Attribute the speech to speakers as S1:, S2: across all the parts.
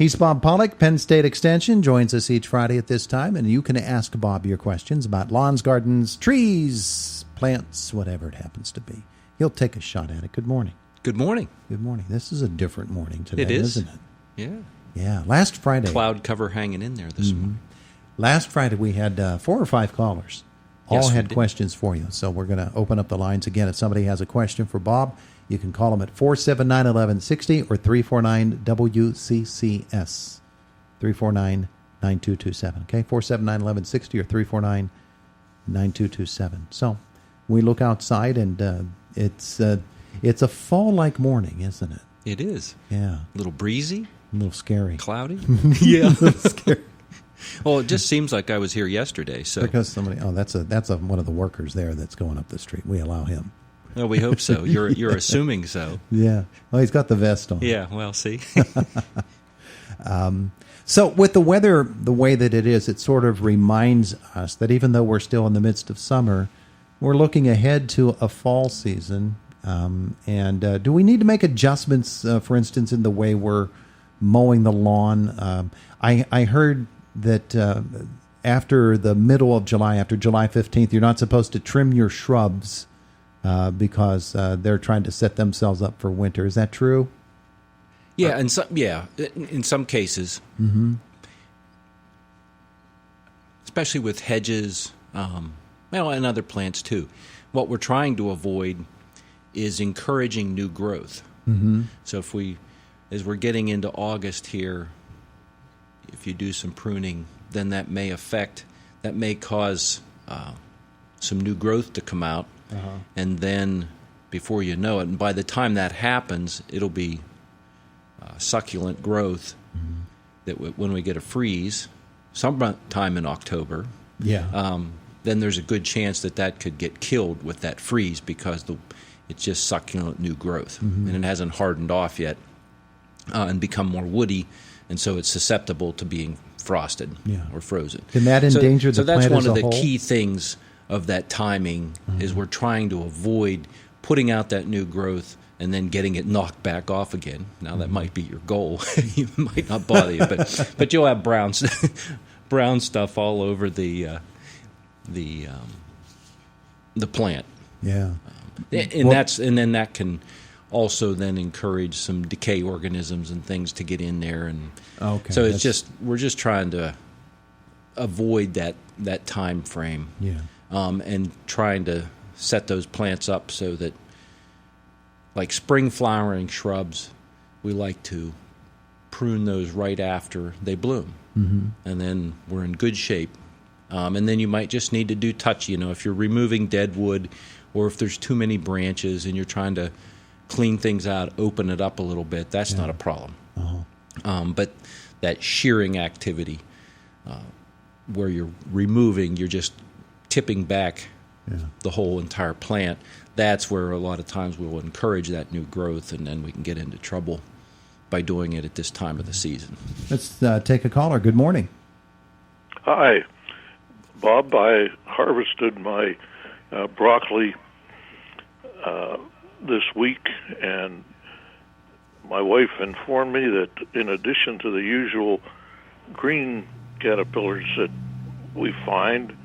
S1: He's Bob Pollock, Penn State Extension, joins us each Friday at this time, and you can ask Bob your questions about lawns, gardens, trees, plants, whatever it happens to be. He'll take a shot at it. Good morning.
S2: Good morning.
S1: Good morning. This is a different morning today,
S2: It is.
S1: isn't it?
S2: Yeah.
S1: Yeah. Last Friday.
S2: Cloud cover hanging in there this morning.
S1: Last Friday we had 4 or 5 callers. All
S2: Yes, we
S1: had
S2: did.
S1: questions for you. So we're going to open up the lines again. If somebody has a question for Bob, you can call him at 479-1160 or 349-WCCS. 349-9227. Okay, 479-1160 or 349-9227. So we look outside and it's a fall-like morning, isn't it?
S2: It is.
S1: Yeah.
S2: A little breezy,
S1: A little scary.
S2: cloudy.
S1: Yeah. A little scary.
S2: Well, it just seems like I was here yesterday. So
S1: Because somebody, that's one of the workers there that's going up the street. We allow him.
S2: well, we hope so. You're assuming so.
S1: Yeah. Well, he's got the vest on.
S2: Yeah. Well, see.
S1: So with the weather the way that it is, it sort of reminds us that even though we're still in the midst of summer, we're looking ahead to a fall season. And do we need to make adjustments, for instance, in the way we're mowing the lawn? I heard that after the middle of July, after July 15th, you're not supposed to trim your shrubs because they're trying to set themselves up for winter. Is that true?
S2: Yeah, in some cases, especially with hedges, and other plants too. What we're trying to avoid is encouraging new growth. So as we're getting into August here, if you do some pruning, then that may cause some new growth to come out, and then before you know it, and by the time that happens, it'll be succulent growth that when we get a freeze sometime in October, then there's a good chance that could get killed with that freeze because it's just succulent new growth, and it hasn't hardened off yet and become more woody, and so it's susceptible to being frosted or frozen.
S1: Can that endanger the
S2: so
S1: plant
S2: that's one
S1: as
S2: of
S1: a
S2: the
S1: whole?
S2: key things of that timing is we're trying to avoid putting out that new growth and then getting it knocked back off again. Now that might be your goal. It might not bother you, but you'll have brown stuff all over the plant.
S1: Yeah.
S2: And then that can also then encourage some decay organisms and things to get in there, and so we're just trying to avoid that time frame. And trying to set those plants up so that, like spring flowering shrubs, we like to prune those right after they bloom, and then we're in good shape. And then you might just need to do touch. If you're removing dead wood, or if there's too many branches and you're trying to clean things out, open it up a little bit, that's not a problem. But that shearing activity, where you're removing, you're just tipping back the whole entire plant, that's where a lot of times we'll encourage that new growth, and then we can get into trouble by doing it at this time of the season.
S1: Let's take a caller. Good morning.
S3: Hi, Bob. I harvested my broccoli this week, and my wife informed me that in addition to the usual green caterpillars that we find,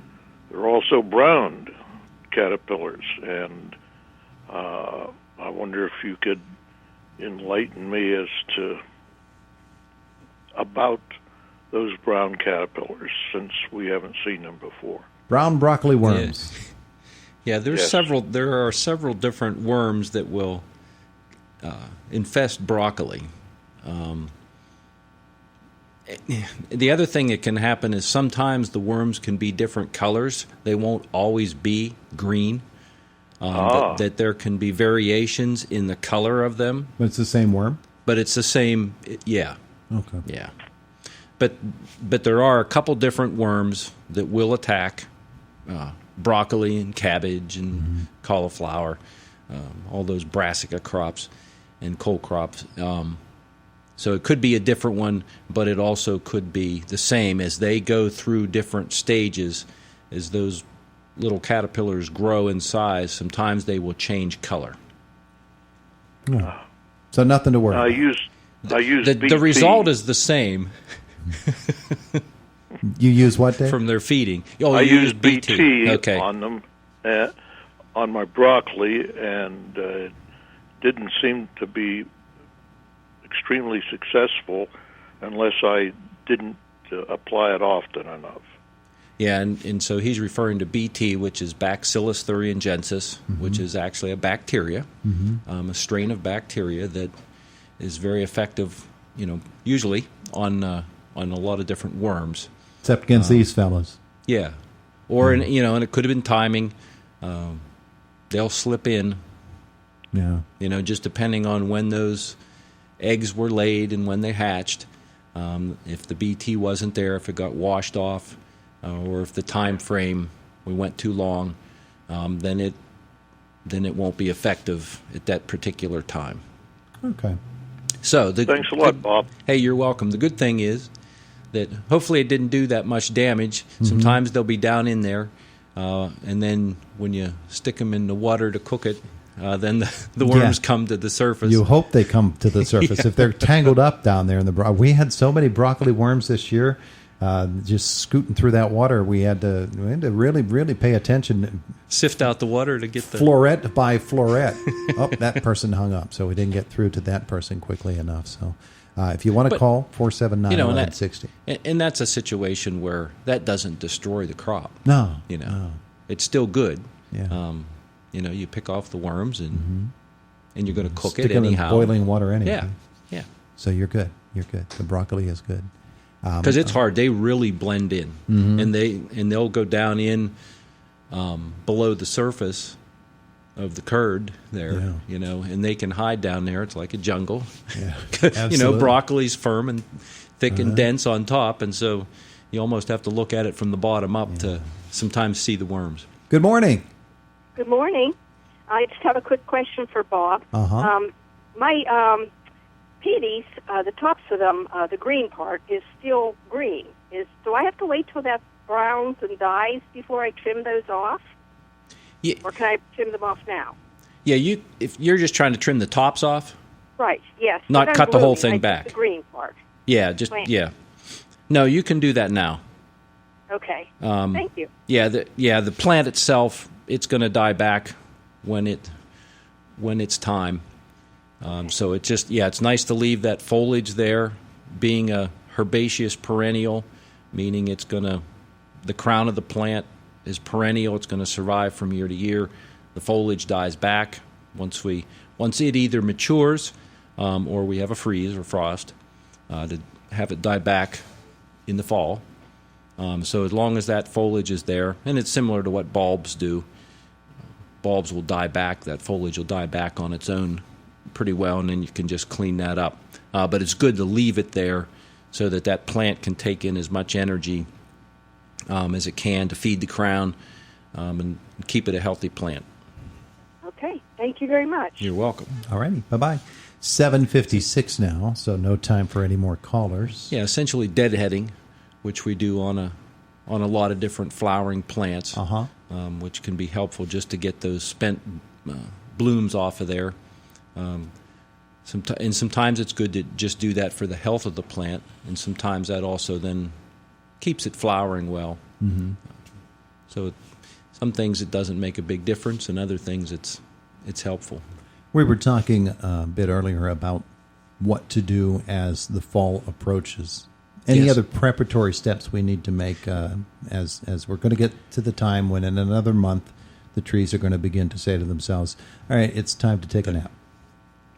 S3: there are also brown caterpillars, and I wonder if you could enlighten me as to about those brown caterpillars, since we haven't seen them before.
S1: Brown broccoli worms.
S2: Yeah, there are several different worms that will infest broccoli. The other thing that can happen is sometimes the worms can be different colors. They won't always be green. That there can be variations in the color of them.
S1: But it's the same worm?
S2: But it's the same, yeah.
S1: Okay.
S2: Yeah. But there are a couple different worms that will attack broccoli and cabbage and cauliflower, all those brassica crops and cole crops. So it could be a different one, but it also could be the same as they go through different stages. As those little caterpillars grow in size, sometimes they will change color.
S1: Oh. So nothing to worry about.
S3: I use
S2: the
S3: BT.
S2: result is the same.
S1: You use what, Dave?
S2: From their feeding. Oh,
S3: I
S2: you
S3: use BT
S2: okay.
S3: on them, on my broccoli, and it didn't seem to be extremely successful unless I didn't apply it often enough.
S2: Yeah, and so he's referring to BT, which is Bacillus thuringiensis, which is actually a bacteria, a strain of bacteria that is very effective, usually on a lot of different worms.
S1: Except against these fellows.
S2: Yeah, or and it could have been timing. They'll slip in.
S1: Yeah.
S2: Just depending on when those eggs were laid and when they hatched. If the BT wasn't there, if it got washed off, or if the time frame we went too long, then it won't be effective at that particular time.
S1: Okay.
S2: So
S3: thanks a lot, Bob.
S2: Hey, you're welcome. The good thing is that hopefully it didn't do that much damage. Sometimes they'll be down in there, and then when you stick them in the water to cook it, then the worms come to the surface.
S1: You hope they come to the surface. If they're tangled up down there in the we had so many broccoli worms this year, just scooting through that water. We had to really, really pay attention.
S2: Sift out the water to get the
S1: floret by floret. That person hung up, so we didn't get through to that person quickly enough. So, if you want to call 479-1160,
S2: and that's a situation where that doesn't destroy the crop.
S1: No,
S2: it's still good.
S1: Yeah.
S2: You pick off the worms and you're going to cook
S1: Stick
S2: it anyhow.
S1: in boiling water anyway.
S2: Yeah.
S1: So you're good. The broccoli is good.
S2: Because it's hard. They really blend in, and they'll go down in below the surface of the curd there. And they can hide down there. It's like a jungle.
S1: Yeah,
S2: broccoli's firm and thick and dense on top, and so you almost have to look at it from the bottom up to sometimes see the worms.
S1: Good morning.
S4: Good morning. I just have a quick question for Bob. My peonies, the tops of them, the green part, is still green. Do I have to wait till that browns and dies before I trim those off?
S2: Yeah.
S4: Or can I trim them off now?
S2: Yeah, if you're just trying to trim the tops off.
S4: Right, yes.
S2: Not cut the whole thing back.
S4: The green part.
S2: Yeah, No, you can do that now.
S4: Okay. Thank you.
S2: The plant itself, it's going to die back when it's time. So it's nice to leave that foliage there. Being a herbaceous perennial, meaning the crown of the plant is perennial. It's going to survive from year to year. The foliage dies back once it either matures or we have a freeze or frost to have it die back in the fall. So as long as that foliage is there, and it's similar to what bulbs do, bulbs will die back, that foliage will die back on its own pretty well, and then you can just clean that up. But it's good to leave it there so that plant can take in as much energy as it can to feed the crown and keep it a healthy plant.
S4: Okay, thank you very much.
S2: You're welcome.
S1: All righty, bye-bye. 7:56 now, so no time for any more callers.
S2: Yeah, essentially deadheading, which we do on a lot of different flowering plants, which can be helpful just to get those spent blooms off of there. And sometimes it's good to just do that for the health of the plant, and sometimes that also then keeps it flowering well. So some things it doesn't make a big difference, and other things it's helpful.
S1: We were talking a bit earlier about what to do as the fall approaches. Any other preparatory steps we need to make as we're going to get to the time when in another month the trees are going to begin to say to themselves, all right, it's time to take a nap.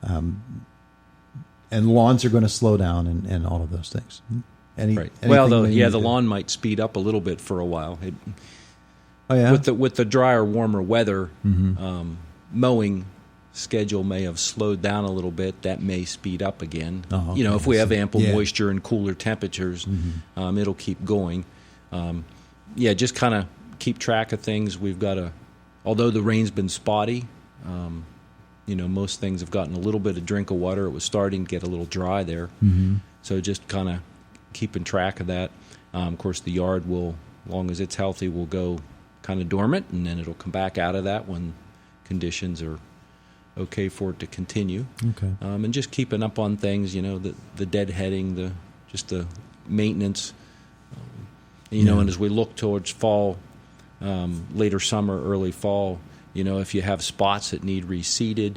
S1: And lawns are going to slow down and all of those things.
S2: Right. Well, the lawn might speed up a little bit for a while. With the drier, warmer weather, mowing schedule may have slowed down a little bit. That may speed up again. If we have ample moisture and cooler temperatures, it'll keep going. Just kind of keep track of things. We've got although the rain's been spotty, most things have gotten a little bit of drink of water. It was starting to get a little dry there. So just kind of keeping track of that. Of course, the yard will, as long as it's healthy, will go kind of dormant, and then it'll come back out of that when conditions are okay for it to continue.
S1: Okay.
S2: And just keeping up on things, the deadheading, the maintenance. And as we look towards fall, later summer, early fall, if you have spots that need reseeded,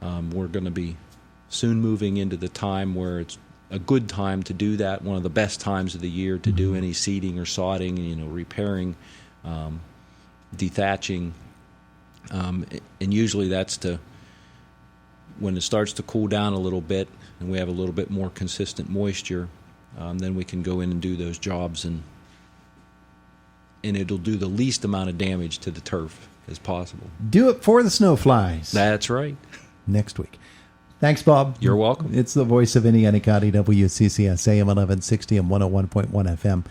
S2: we're going to be soon moving into the time where it's a good time to do that, one of the best times of the year to do any seeding or sodding, repairing, dethatching. And usually that's when it starts to cool down a little bit and we have a little bit more consistent moisture, then we can go in and do those jobs, and it'll do the least amount of damage to the turf as possible.
S1: Do it for the snowflies.
S2: That's right.
S1: Next week. Thanks, Bob.
S2: You're welcome.
S1: It's the voice of Indiana County, WCCS AM 1160 and 101.1 FM.